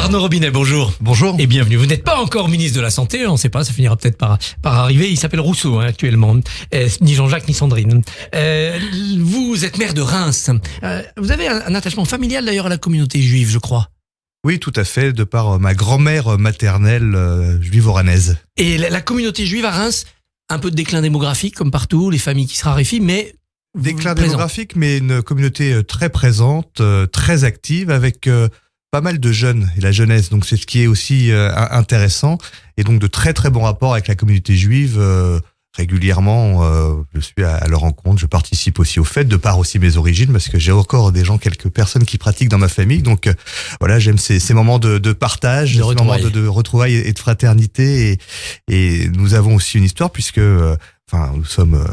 Arnaud Robinet, bonjour. Bonjour. Et bienvenue. Vous n'êtes pas encore ministre de la Santé, on ne sait pas, ça finira peut-être par arriver. Il s'appelle Rousseau actuellement, ni Jean-Jacques ni Sandrine. Vous êtes maire de Reims. Vous avez un attachement familial d'ailleurs à la communauté juive, je crois. Oui, tout à fait, de par ma grand-mère maternelle juive oranaise. Et la communauté juive à Reims, un peu de déclin démographique comme partout, les familles qui se raréfient, mais... Déclin démographique, mais une communauté très présente, très active, avec pas mal de jeunes et la jeunesse. Donc c'est ce qui est aussi intéressant. Et donc de très très bons rapports avec la communauté juive. Régulièrement, je suis à leur rencontre. Je participe aussi aux fêtes, de par aussi mes origines, parce que j'ai encore quelques personnes qui pratiquent dans ma famille. Donc voilà, j'aime ces moments de partage, ces moments de retrouvailles et de fraternité. Et nous avons aussi une histoire, puisque nous sommes...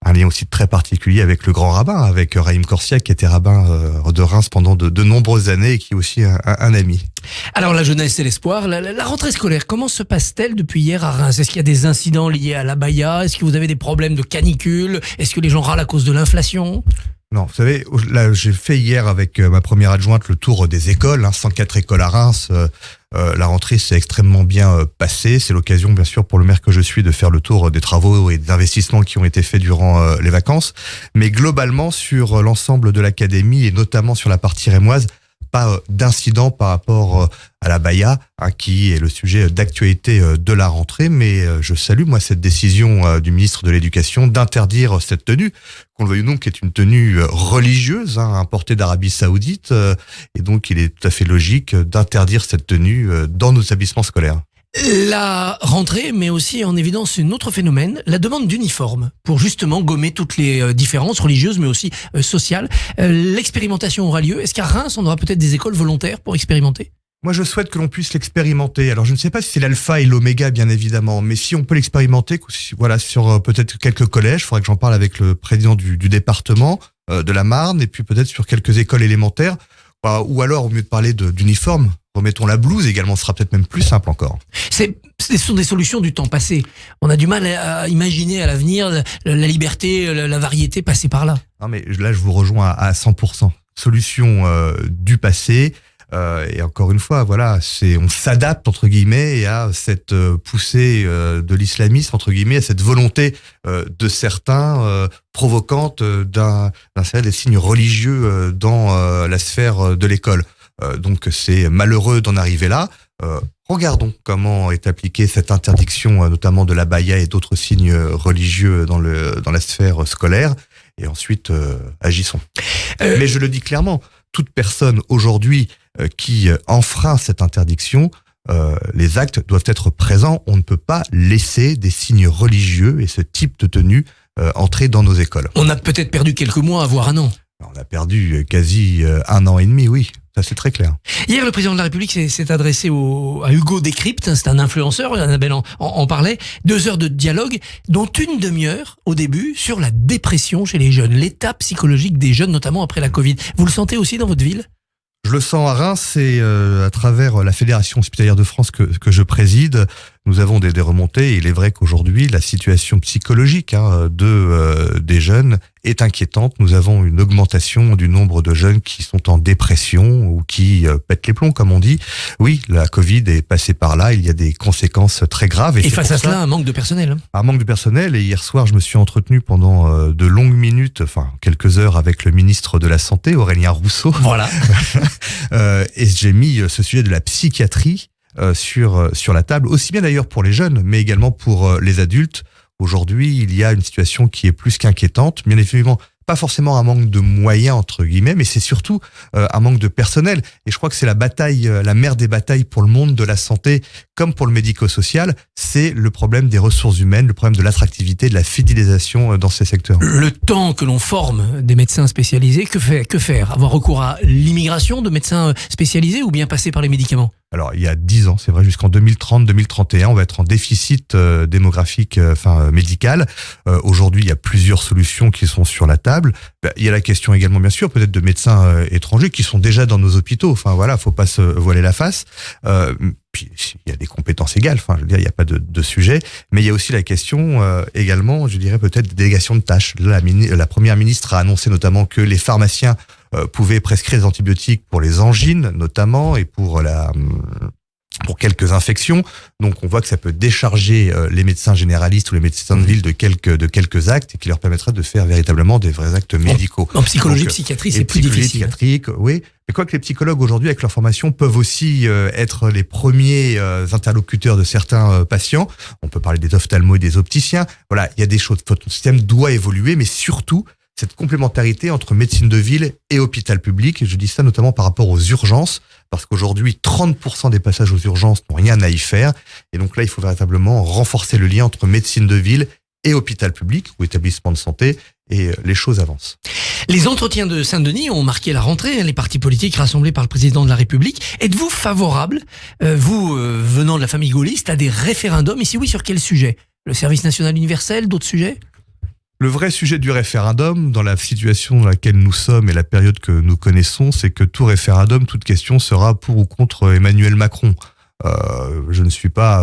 un lien aussi très particulier avec le grand rabbin, avec Raïm Korsiak, qui était rabbin de Reims pendant de nombreuses années et qui est aussi un ami. Alors la jeunesse et l'espoir, la rentrée scolaire, comment se passe-t-elle depuis hier à Reims? Est-ce qu'il y a des incidents liés à l'abaya? Est-ce que vous avez des problèmes de canicule? Est-ce que les gens râlent à cause de l'inflation? Non, vous savez, là, j'ai fait hier avec ma première adjointe le tour des écoles, 104 écoles à Reims. La rentrée s'est extrêmement bien passée. C'est l'occasion, bien sûr, pour le maire que je suis de faire le tour des travaux et des investissements qui ont été faits durant les vacances. Mais globalement, sur l'ensemble de l'académie et notamment sur la partie rémoise, pas d'incident par rapport à l'abaya, qui est le sujet d'actualité de la rentrée. Mais je salue, moi, cette décision du ministre de l'Éducation d'interdire cette tenue, qu'on le veuille ou non, qui est une tenue religieuse, importée d'Arabie Saoudite. Et donc, il est tout à fait logique d'interdire cette tenue dans nos établissements scolaires. La rentrée met aussi en évidence un autre phénomène, la demande d'uniformes, pour justement gommer toutes les différences religieuses, mais aussi sociales. L'expérimentation aura lieu. Est-ce qu'à Reims, on aura peut-être des écoles volontaires pour expérimenter ? Moi, je souhaite que l'on puisse l'expérimenter. Alors, je ne sais pas si c'est l'alpha et l'oméga, bien évidemment, mais si on peut l'expérimenter, voilà, sur peut-être quelques collèges, il faudrait que j'en parle avec le président du département de la Marne, et puis peut-être sur quelques écoles élémentaires, ou alors, au mieux de parler d'uniformes, remettons la blouse également, ce sera peut-être même plus simple encore. Ce sont des solutions du temps passé. On a du mal à imaginer à l'avenir la liberté, la variété passer par là. Non, mais là, je vous rejoins à 100%. Solution du passé. Et encore une fois, voilà, on s'adapte entre guillemets à cette poussée de l'islamisme, entre guillemets, à cette volonté de certains provocante d'insérer des signes religieux dans la sphère de l'école. Donc c'est malheureux d'en arriver là. Regardons comment est appliquée cette interdiction, notamment de l'abaya et d'autres signes religieux dans la sphère scolaire. Et ensuite, agissons. Mais je le dis clairement, toute personne aujourd'hui qui enfreint cette interdiction, les actes doivent être présents. On ne peut pas laisser des signes religieux et ce type de tenue entrer dans nos écoles. On a peut-être perdu quelques mois, voire un an. On a perdu quasi 1 an et demi, oui. Ça, c'est très clair. Hier, le président de la République s'est adressé à Hugo Décrypte, c'est un influenceur, Annabelle en parlait, 2 heures de dialogue, dont une demi-heure au début sur la dépression chez les jeunes, l'état psychologique des jeunes, notamment après la Covid. Vous le sentez aussi dans votre ville ? Je le sens à Reims et à travers la Fédération hospitalière de France que je préside, nous avons des remontées. Il est vrai qu'aujourd'hui, la situation psychologique des jeunes est inquiétante. Nous avons une augmentation du nombre de jeunes qui sont en dépression ou qui pètent les plombs, comme on dit. Oui, la Covid est passée par là. Il y a des conséquences très graves. Et face à cela, un manque de personnel. Un manque de personnel. Et hier soir, je me suis entretenu pendant de longues minutes, quelques heures, avec le ministre de la Santé, Aurélien Rousseau. Voilà. Et j'ai mis ce sujet de la psychiatrie sur la table, aussi bien d'ailleurs pour les jeunes, mais également pour les adultes. Aujourd'hui, il y a une situation qui est plus qu'inquiétante. Bien évidemment, pas forcément un manque de moyens, entre guillemets, mais c'est surtout un manque de personnel. Et je crois que c'est la bataille, la mère des batailles pour le monde de la santé, comme pour le médico-social, c'est le problème des ressources humaines, le problème de l'attractivité, de la fidélisation dans ces secteurs. Le temps que l'on forme des médecins spécialisés, que faire? Avoir recours à l'immigration de médecins spécialisés ou bien passer par les médicaments? Alors, il y a 10 ans, c'est vrai, jusqu'en 2030-2031, on va être en déficit démographique, médical. Aujourd'hui, il y a plusieurs solutions qui sont sur la table. Il y a la question également, bien sûr, peut-être de médecins étrangers qui sont déjà dans nos hôpitaux. Enfin, voilà, faut pas se voiler la face. Puis, il y a des compétences égales. Enfin, je veux dire, il n'y a pas de sujet. Mais il y a aussi la question, également, je dirais peut-être, de délégation de tâches. Là, la première ministre a annoncé notamment que les pharmaciens pouvait prescrire des antibiotiques pour les angines notamment et pour quelques infections. Donc on voit que ça peut décharger les médecins généralistes ou les médecins de ville de quelques actes et qui leur permettraient de faire véritablement des vrais actes médicaux. En psychologie, psychiatrie, c'est plus difficile. Psychiatrique, oui. Mais quoi que les psychologues aujourd'hui, avec leur formation, peuvent aussi être les premiers interlocuteurs de certains patients. On peut parler des ophtalmos et des opticiens. Voilà, il y a des choses. Notre système doit évoluer, mais surtout cette complémentarité entre médecine de ville et hôpital public. Et je dis ça notamment par rapport aux urgences, parce qu'aujourd'hui, 30% des passages aux urgences n'ont rien à y faire. Et donc là, il faut véritablement renforcer le lien entre médecine de ville et hôpital public ou établissement de santé, et les choses avancent. Les entretiens de Saint-Denis ont marqué la rentrée, les partis politiques rassemblés par le président de la République. Êtes-vous favorable, vous venant de la famille gaulliste, à des référendums? Et si oui, sur quel sujet? Le service national universel, d'autres sujets? Le vrai sujet du référendum, dans la situation dans laquelle nous sommes et la période que nous connaissons, c'est que tout référendum, toute question sera pour ou contre Emmanuel Macron. Je ne suis pas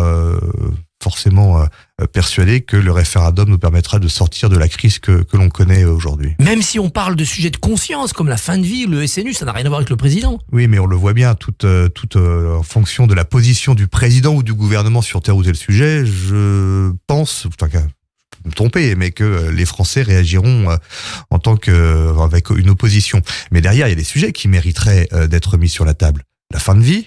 forcément persuadé que le référendum nous permettra de sortir de la crise que l'on connaît aujourd'hui. Même si on parle de sujets de conscience comme la fin de vie, le SNU, ça n'a rien à voir avec le président. Oui, mais on le voit bien, tout en fonction de la position du président ou du gouvernement sur tel ou tel sujet, je pense, me tromper, mais que les Français réagiront avec une opposition. Mais derrière, il y a des sujets qui mériteraient d'être mis sur la table. La fin de vie,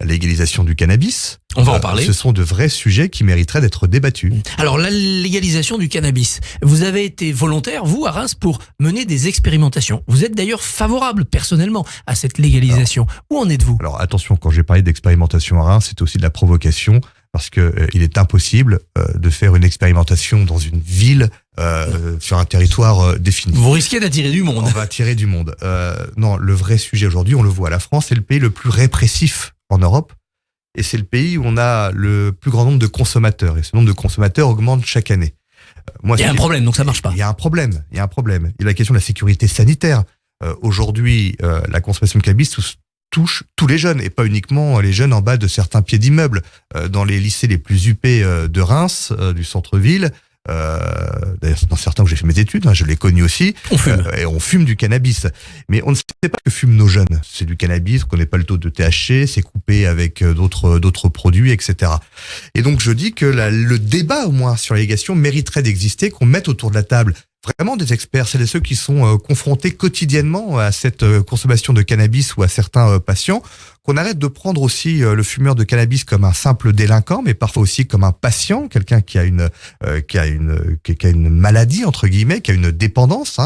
la légalisation du cannabis. On va en parler. Ce sont de vrais sujets qui mériteraient d'être débattus. Alors, la légalisation du cannabis. Vous avez été volontaire, vous, à Reims, pour mener des expérimentations. Vous êtes d'ailleurs favorable, personnellement, à cette légalisation. Où en êtes-vous? Alors, attention, quand j'ai parlé d'expérimentation à Reims, c'est aussi de la provocation, parce que il est impossible de faire une expérimentation dans une ville sur un territoire défini. Vous risquez d'attirer du monde. On va attirer du monde. Non, le vrai sujet aujourd'hui, on le voit, la France est le pays le plus répressif en Europe, et c'est le pays où on a le plus grand nombre de consommateurs, et ce nombre de consommateurs augmente chaque année. Il y a un problème, donc ça marche pas. Il y a un problème. Il y a la question de la sécurité sanitaire. Aujourd'hui, la consommation de cannabis touche tous les jeunes, et pas uniquement les jeunes en bas de certains pieds d'immeubles. Dans les lycées les plus huppés de Reims, du centre-ville, d'ailleurs dans certains où j'ai fait mes études, je l'ai connu aussi, on fume. Et on fume du cannabis. Mais on ne sait pas ce que fument nos jeunes. C'est du cannabis, on connaît pas le taux de THC, c'est coupé avec d'autres produits, etc. Et donc je dis que le débat au moins sur la légalisation mériterait d'exister, qu'on mette autour de la table vraiment des experts, c'est ceux qui sont confrontés quotidiennement à cette consommation de cannabis ou à certains patients, qu'on arrête de prendre aussi le fumeur de cannabis comme un simple délinquant, mais parfois aussi comme un patient, quelqu'un qui a une maladie entre guillemets, qui a une dépendance,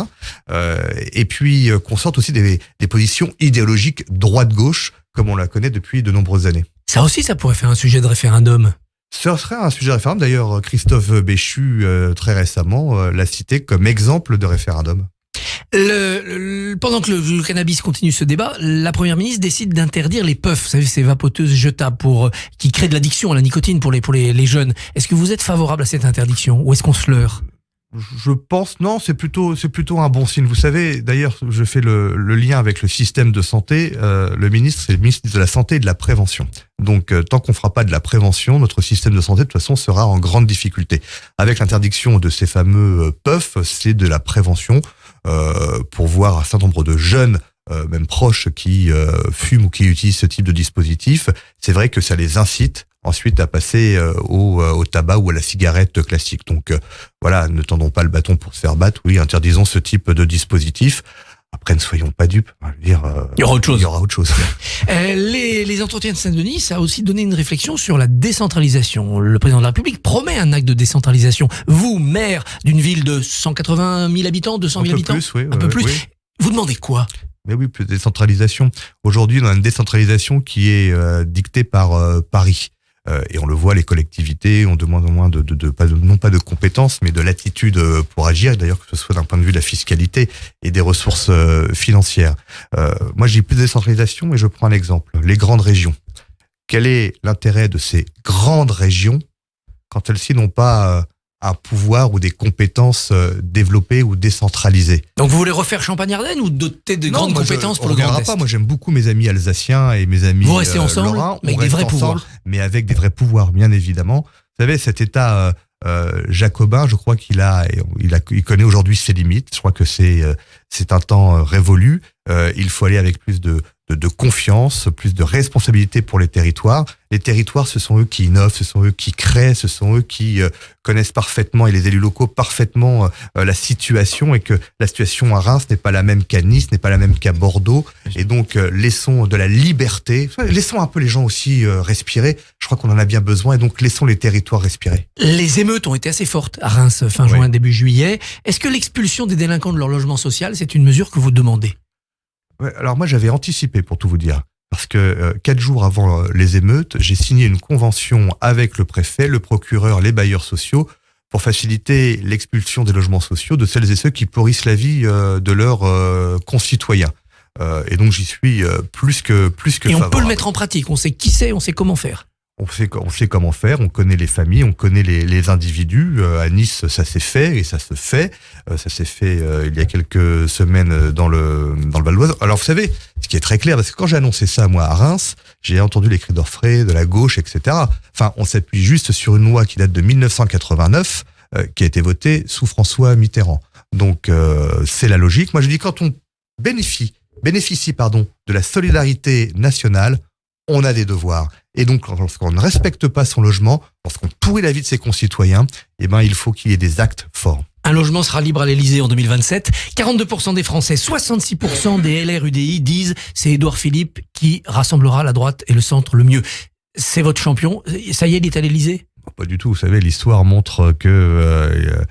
et puis qu'on sorte aussi des positions idéologiques droite-gauche comme on la connaît depuis de nombreuses années. Ça aussi, ça pourrait faire un sujet de référendum. Ce serait un sujet de référendum. D'ailleurs, Christophe Béchu, très récemment, l'a cité comme exemple de référendum. Pendant que le cannabis continue ce débat, la première ministre décide d'interdire les puffs, vous savez, ces vapoteuses jetables qui créent de l'addiction à la nicotine pour les jeunes. Est-ce que vous êtes favorable à cette interdiction ou est-ce qu'on se leurre? Je pense, non, c'est plutôt un bon signe. Vous savez, d'ailleurs, je fais le lien avec le système de santé. Le ministre, c'est le ministre de la Santé et de la Prévention. Donc, tant qu'on fera pas de la prévention, notre système de santé, de toute façon, sera en grande difficulté. Avec l'interdiction de ces fameux puffs, c'est de la prévention pour voir un certain nombre de jeunes, même proches, qui fument ou qui utilisent ce type de dispositif. C'est vrai que ça les incite ensuite à passer au tabac ou à la cigarette classique. Donc voilà, ne tendons pas le bâton pour se faire battre. Oui, interdisons ce type de dispositif. Après, ne soyons pas dupes. Je veux dire, il y aura autre chose. Les entretiens de Saint-Denis, ça a aussi donné une réflexion sur la décentralisation. Le président de la République promet un acte de décentralisation. Vous, maire d'une ville de 180 000 habitants, 200 000 habitants, plus, oui, un peu plus, oui. Vous demandez quoi? Mais oui, plus de décentralisation. Aujourd'hui, on a une décentralisation qui est dictée par Paris. Et on le voit, les collectivités ont de moins en moins non pas de compétences, mais de latitude pour agir, d'ailleurs que ce soit d'un point de vue de la fiscalité et des ressources financières. Moi, j'ai plus de décentralisation, et je prends un exemple. Les grandes régions. Quel est l'intérêt de ces grandes régions quand elles-ci n'ont pas un pouvoir ou des compétences développées ou décentralisées? Donc vous voulez refaire Champagne-Ardenne ou doter de grandes compétences pour le Grand Est? Pas. Moi, j'aime beaucoup mes amis alsaciens et mes amis vous restez ensemble, lorrains. avec des vrais pouvoirs. Mais avec des vrais pouvoirs, bien évidemment. Vous savez, cet État jacobin, je crois qu'il connaît aujourd'hui ses limites. Je crois que c'est un temps révolu. Il faut aller avec plus de confiance, plus de responsabilité pour les territoires. Les territoires, ce sont eux qui innovent, ce sont eux qui créent, ce sont eux qui connaissent parfaitement, et les élus locaux parfaitement la situation, et que la situation à Reims n'est pas la même qu'à Nice, n'est pas la même qu'à Bordeaux. Et donc, laissons de la liberté, laissons un peu les gens aussi respirer. Je crois qu'on en a bien besoin, et donc laissons les territoires respirer. Les émeutes ont été assez fortes à Reims fin juin, début juillet. Est-ce que l'expulsion des délinquants de leur logement social, c'est une mesure que vous demandez ? Ouais, alors moi j'avais anticipé, pour tout vous dire, parce que 4 jours avant les émeutes, j'ai signé une convention avec le préfet, le procureur, les bailleurs sociaux pour faciliter l'expulsion des logements sociaux de celles et ceux qui pourrissent la vie de leurs concitoyens. Et donc j'y suis plus que Et on favorable. peut le mettre en pratique, on sait qui c'est, on sait comment faire. On sait comment faire, on connaît les familles, on connaît les individus. À Nice, ça s'est fait et ça se fait. Ça s'est fait il y a quelques semaines dans le Val d'Oise. Alors vous savez, ce qui est très clair, parce que quand j'ai annoncé ça moi à Reims, j'ai entendu les cris d'orfraie de la gauche, etc. Enfin, on s'appuie juste sur une loi qui date de 1989, qui a été votée sous François Mitterrand. Donc c'est la logique. Moi je dis, quand on bénéficie de la solidarité nationale, on a des devoirs. Et donc, lorsqu'on ne respecte pas son logement, lorsqu'on pourrit la vie de ses concitoyens, il faut qu'il y ait des actes forts. Un logement sera libre à l'Elysée en 2027. 42% des Français, 66% des LR UDI disent c'est Édouard Philippe qui rassemblera la droite et le centre le mieux. C'est votre champion. Ça y est, il est à l'Elysée ? Pas du tout. Vous savez, l'histoire montre que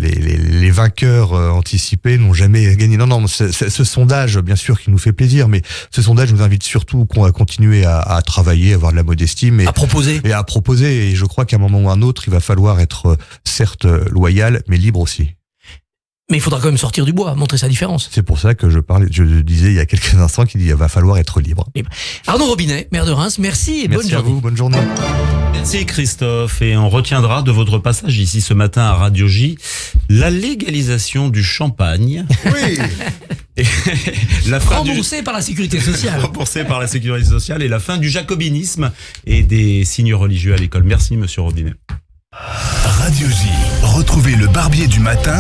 les vainqueurs anticipés n'ont jamais gagné. Non, ce sondage, bien sûr, qui nous fait plaisir, mais ce sondage nous invite surtout qu'on va continuer à travailler, à avoir de la modestie, mais à proposer. Et à proposer. Et je crois qu'à un moment ou à un autre, il va falloir être certes loyal, mais libre aussi. Mais il faudra quand même sortir du bois, montrer sa différence. C'est pour ça que je disais il y a quelques instants qu'il va falloir être libre. Arnaud Robinet, maire de Reims, merci et bonne journée. Merci à vous, bonne journée. Merci Christophe, et on retiendra de votre passage ici ce matin à Radio J la légalisation du champagne. Oui. Et la fin remboursé par la sécurité sociale. Remboursé par la sécurité sociale, et la fin du jacobinisme et des signes religieux à l'école. Merci monsieur Robinet. Radio J, retrouvez le Barbier du matin